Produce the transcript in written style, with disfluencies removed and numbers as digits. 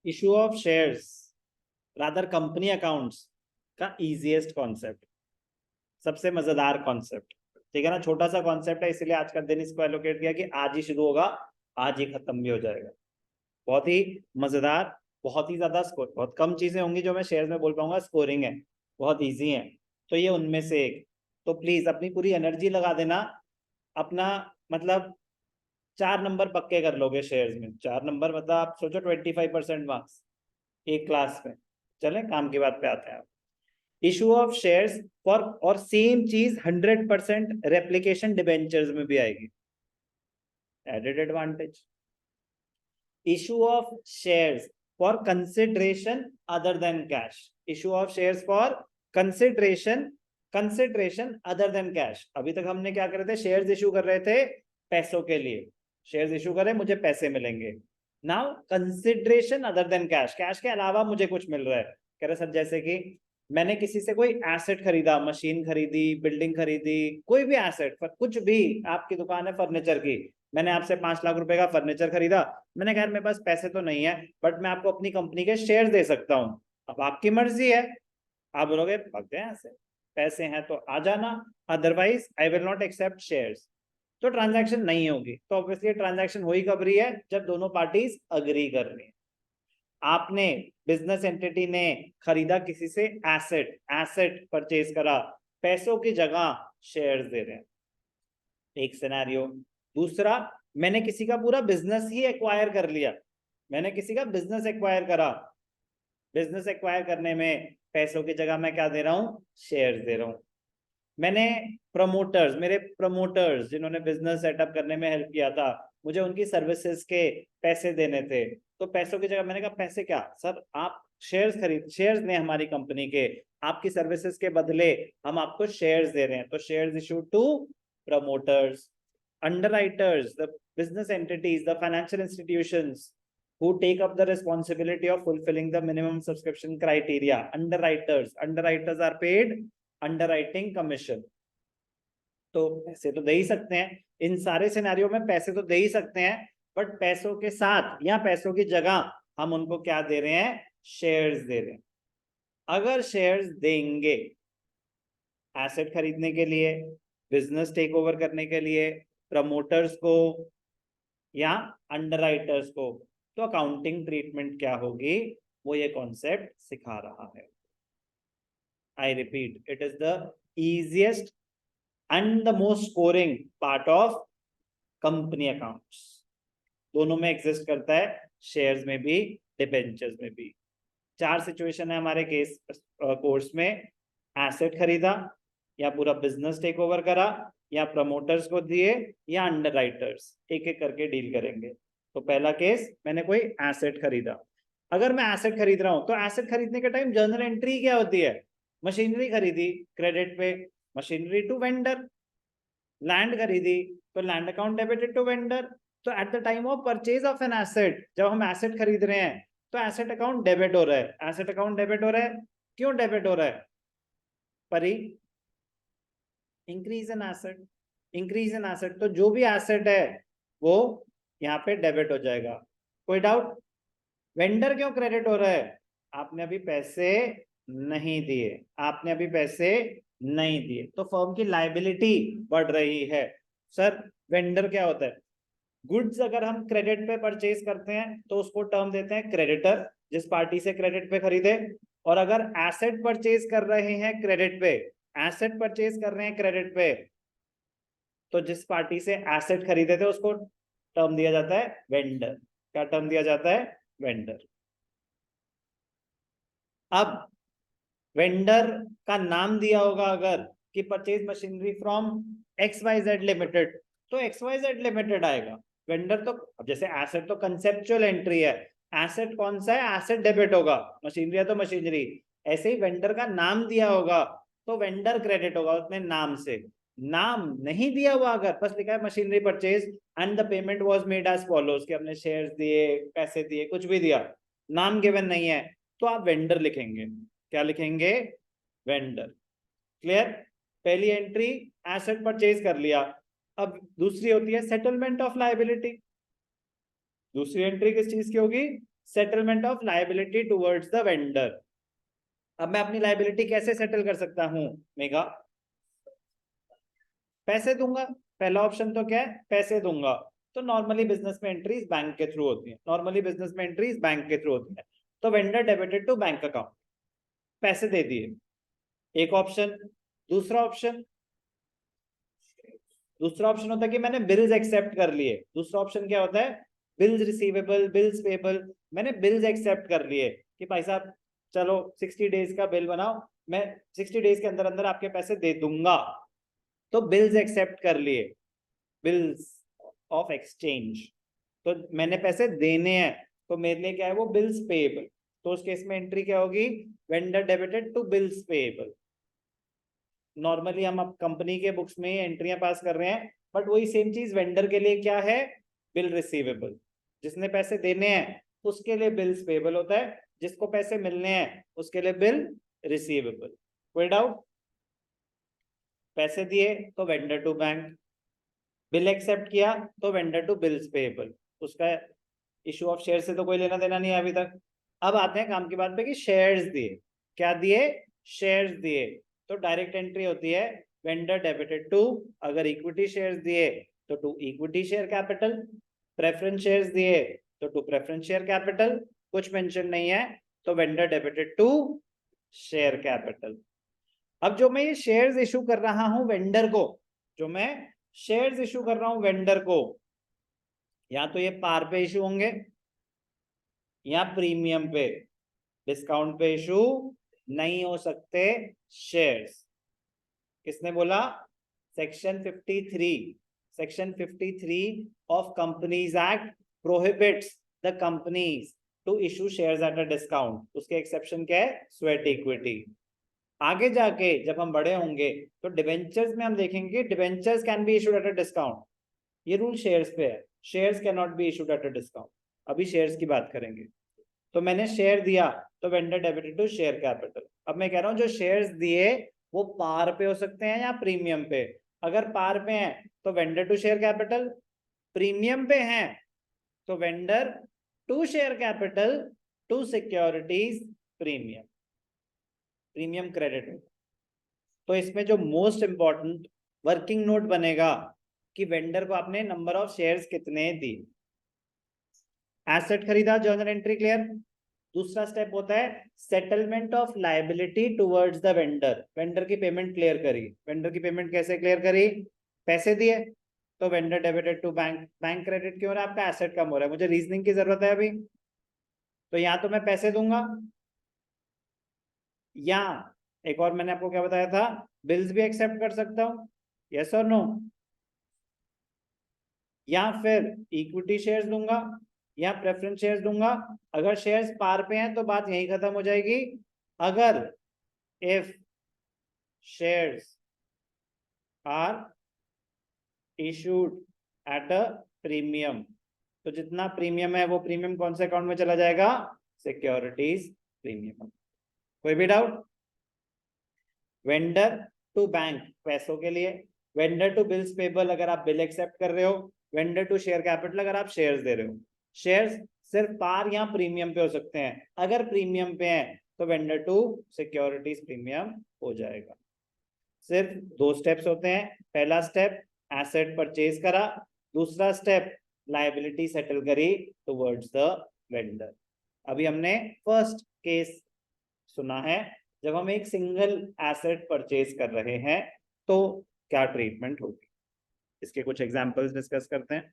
Issue of shares rather company accounts का easiest concept, सबसे मजेदार कॉन्सेप्ट, ठीक है ना। छोटा सा कॉन्सेप्ट है, इसलिए आज का दिन इसको एलोकेट किया कि आज ही शुरू होगा, आज ही खत्म भी हो जाएगा। बहुत ही मजेदार, बहुत ही ज्यादा स्कोर, बहुत कम चीजें होंगी जो मैं शेयर में बोल पाऊंगा स्कोरिंग है, बहुत इजी है। तो ये उनमें से एक, तो प्लीज अपनी पूरी एनर्जी लगा देना, अपना मतलब 4 नंबर पक्के कर लोगे शेयर्स में। 4 नंबर मतलब आप सोचो 25% मार्क्स एक क्लास में। चले काम की बात पे आते हैं। इशू ऑफ शेयर्स फॉर, और सेम चीज 100% रेप्लीकेशन डिबेंचर्स में भी आएगी, added advantage. Issue of shares for consideration other than cash, issue of shares for consideration, consideration other than cash. अभी तक हमने क्या कर रहे थे, शेयर्स इशू कर रहे थे पैसों के लिए, शेयर्स इशू करें मुझे पैसे मिलेंगे। Now consideration other than cash, cash के अलावा मुझे कुछ मिल रहा है। कह रहे सर जैसे कि मैंने किसी से कोई एसेट खरीदा, मशीन खरीदी, बिल्डिंग खरीदी, कोई भी एसेट, कुछ भी, आपकी दुकान है फर्नीचर की, मैंने आपसे 5 लाख रुपए का फर्नीचर खरीदा, मैंने कहा मेरे पास पैसे तो नहीं है बट मैं आपको अपनी कंपनी के शेयर दे सकता हूँ। अब आपकी मर्जी है, आप बोलोगे भाग गए यहाँ से, पैसे हैं तो आ जाना, otherwise I will not accept shares. तो ट्रांजैक्शन नहीं होगी। तो ऑब्वियसली ट्रांजैक्शन हो ही कब रही है, जब दोनों पार्टीज अग्री कर रही है। आपने, बिजनेस एंटिटी ने खरीदा किसी से एसेट, एसेट परचेज करा, पैसों की जगह शेयर्स दे रहे हैं, एक सिनेरियो। दूसरा, मैंने किसी का पूरा बिजनेस ही एक्वायर कर लिया, मैंने किसी का बिजनेस एक्वायर करा, बिजनेस एक्वायर करने में पैसों की जगह मैं क्या दे रहा हूं, शेयर्स दे रहा हूं। मैंने प्रमोटर्स, मेरे प्रमोटर्स जिन्होंने बिजनेस सेटअप करने में हेल्प किया था, मुझे उनकी सर्विसेज के पैसे देने थे, तो पैसों की जगह मैंने कहा पैसे क्या सर, आप शेयर्स खरीद, शेयर्स ने हमारी कंपनी के, आपकी सर्विसेज के बदले हम आपको शेयर्स दे रहे हैं, तो shares issued to promoters. Underwriters, the business entities, the financial institutions who take up the responsibility of fulfilling the minimum subscription criteria, underwriters are paid underwriting commission. तो पैसे तो दे ही सकते हैं, इन सारे सिनेरियो में पैसे तो दे ही सकते हैं, बट पैसों के साथ या पैसों की जगह हम उनको क्या दे रहे हैं, शेयर्स दे रहे हैं। अगर शेयर्स देंगे एसेट खरीदने के लिए, बिजनेस टेक ओवर करने के लिए, प्रमोटर्स को या अंडरराइटर्स को, तो अकाउंटिंग ट्रीटमेंट क्या होगी, वो ये कॉन्सेप्ट सिखा रहा है। I repeat, it is the easiest and the most scoring part of company accounts. दोनों में एग्जिस्ट करता है, शेयर्स में भी, डिबेंचर्स में भी। 4 सिचुएशन है हमारे केस कोर्स में, एसेट खरीदा, या पूरा बिजनेस टेक ओवर करा, या प्रमोटर्स को दिए, या अंडरराइटर्स, एक एक करके डील करेंगे। तो पहला केस, मैंने कोई एसेट खरीदा। अगर मैं एसेट खरीद रहा हूं तो एसेट खरीदने के टाइम जर्नल एंट्री क्या होती है, मशीनरी खरीदी क्रेडिट पे, मशीनरी टू वेंडर, लैंड खरीदी तो land account debited to vendor. तो at the time of purchase of an asset, जब हम एसेट खरीद रहे हैं तो एसेट अकाउंट डेबिट हो रहा है, एसेट अकाउंट डेबिट हो रहा है, क्यों डेबिट हो रहा है परी, increase in asset, increase in asset, तो जो भी एसेट है वो यहाँ पे डेबिट हो जाएगा। कोई डाउट, वेंडर क्यों क्रेडिट हो रहा है, आपने अभी पैसे नहीं दिए, आपने अभी पैसे नहीं दिए, तो फर्म की लायबिलिटी बढ़ रही है। सर वेंडर क्या होता है, गुड्स अगर हम क्रेडिट पे परचेज करते हैं तो उसको टर्म देते हैं क्रेडिटर, जिस पार्टी से क्रेडिट पे खरीदे। और अगर एसेट परचेज कर रहे हैं क्रेडिट पे, एसेट परचेज कर रहे हैं क्रेडिट पे, तो जिस पार्टी से एसेट खरीदे थे उसको टर्म दिया जाता है वेंडर। क्या टर्म दिया जाता है, वेंडर। अब वेंडर का नाम दिया होगा अगर कि purchase machinery from XYZ limited, तो XYZ लिमिटेड आएगा। वेंडर तो, अब जैसे एसेट तो कंसेप्चुअल एंट्री है, एसेट कौन सा है, एसेट डेबिट होगा, मशीनरी है तो मशीनरी। ऐसे ही वेंडर का नाम दिया होगा तो वेंडर क्रेडिट होगा अपने नाम से। नाम नहीं दिया हुआ अगर, बस लिखा है machinery purchase and the payment was made as follows, कि हमने शेयर्स दिए, पैसे दिए, कुछ भी दिया, नाम गिवन नहीं है, तो आप वेंडर लिखेंगे। क्या लिखेंगे, वेंडर। क्लियर, पहली एंट्री एसेट परचेज कर लिया। अब दूसरी होती है सेटलमेंट ऑफ लायबिलिटी। दूसरी एंट्री किस चीज की होगी, settlement of liability towards the vendor. अब मैं अपनी लायबिलिटी कैसे सेटल कर सकता हूं मेगा? पैसे दूंगा। पहला ऑप्शन तो क्या है? पैसे दूंगा। तो नॉर्मली बिजनेस में एंट्रीज बैंक के थ्रू होती है, नॉर्मली बिजनेस में एंट्रीज बैंक के थ्रू होती है। तो vendor debited to bank account, पैसे दे दिए, एक ऑप्शन। दूसरा ऑप्शन होता है कि मैंने बिल्स एक्सेप्ट कर लिए। दूसरा ऑप्शन क्या होता है? Bills receivable, bills payable. मैंने बिल्स एक्सेप्ट कर लिए कि भाई साहब चलो 60 डेज का बिल बनाओ, मैं 60 डेज के अंदर अंदर आपके पैसे दे दूंगा। तो बिल्स एक्सेप्ट कर लिए, बिल्स ऑफ एक्सचेंज। तो मैंने पैसे देने हैं, तो मेरे लिए क्या है वो? Bills payable. तो उस केस में एंट्री क्या होगी? Vendor debited to bills payable. Normally हम अब कंपनी के बुक्स में एंट्रियां पास कर रहे हैं, बट वही सेम चीज वेंडर के लिए क्या है? Bill receivable. जिसने पैसे देने हैं उसके लिए बिल्स पेएबल होता है, जिसको पैसे मिलने हैं उसके लिए बिल रिसीवेबल। कोई डाउट? पैसे दिए तो vendor to bank, bill accept किया तो वेंडर टू बिल्स पेएबल। उसका इशू ऑफ शेयर से तो कोई लेना देना नहीं है अभी तक। अब आते हैं काम की बात पे कि शेयर्स दिए। क्या दिए? शेयर्स दिए। तो डायरेक्ट एंट्री होती है वेंडर डेबिटेड टू, अगर इक्विटी शेयर्स दिए तो to equity share capital, preference shares दिए तो टू प्रेफरेंस शेयर कैपिटल, कुछ मेंशन नहीं है तो vendor debited to share capital. अब जो मैं ये शेयर्स इशू कर रहा हूं वेंडर को, जो मैं शेयर्स इशू कर रहा हूं वेंडर को, या तो ये पार पे इशू होंगे या प्रीमियम पे, डिस्काउंट पे इशू नहीं हो सकते शेयर्स। किसने बोला? Section 53 of companies act prohibits the companies to issue shares at a discount. उसके एक्सेप्शन क्या है? Sweat equity. आगे जाके जब हम बड़े होंगे तो डिवेंचर्स में हम देखेंगे debentures can be issued at a discount. ये रूल शेयर्स पे है, shares can not be issued at a discount. अभी शेयर्स की बात करेंगे। तो मैंने शेयर दिया तो vendor debited to share capital. अब मैं कह रहा हूं जो शेयर्स दिए वो पार पे हो सकते हैं या प्रीमियम पे। अगर पार पे हैं तो vendor to share capital, premium पे हैं तो vendor to share capital to securities premium, premium credit. तो इसमें जो मोस्ट इंपॉर्टेंट वर्किंग नोट बनेगा कि वेंडर को आपने नंबर ऑफ शेयर्स कितने दी। एसेट खरीदा, जर्नल एंट्री क्लियर। दूसरा स्टेप होता है settlement of liability towards the vendor. Vendor की पेमेंट क्लियर करी। वेंडर की पेमेंट कैसे क्लियर करी? पैसे दिए तो vendor debited to bank. Bank credit क्यों हो रहा है? आपका एसेट कम हो रहा है, मुझे रीजनिंग की जरूरत है अभी। तो या तो मैं पैसे दूंगा, या एक और मैंने आपको क्या बताया था, बिल्स भी एक्सेप्ट कर सकता हूं, यस और नो। या फिर इक्विटी शेयर्स दूंगा या प्रेफरेंस शेयर्स दूंगा। अगर शेयर्स पार पे हैं तो बात यहीं खत्म हो जाएगी। अगर if shares are issued at a premium, तो जितना प्रीमियम है वो प्रीमियम कौन से अकाउंट में चला जाएगा? Securities premium. कोई भी डाउट? वेंडर टू बैंक पैसों के लिए, वेंडर टू बिल्स पेबल अगर आप बिल एक्सेप्ट कर रहे हो, वेंडर टू शेयर कैपिटल अगर आप शेयर्स दे रहे हो। शेयर्स सिर्फ पार या प्रीमियम पे हो सकते हैं। अगर प्रीमियम पे हैं तो वेंडर टू सिक्योरिटीज प्रीमियम हो जाएगा। सिर्फ दो स्टेप्स होते हैं। पहला स्टेप एसेट परचेज करा, दूसरा स्टेप लायबिलिटी सेटल करी टुवर्ड्स द वेंडर। अभी हमने फर्स्ट केस सुना है, जब हम एक सिंगल एसेट परचेज कर रहे हैं तो क्या ट्रीटमेंट होगी। इसके कुछ एग्जांपल्स डिस्कस करते हैं।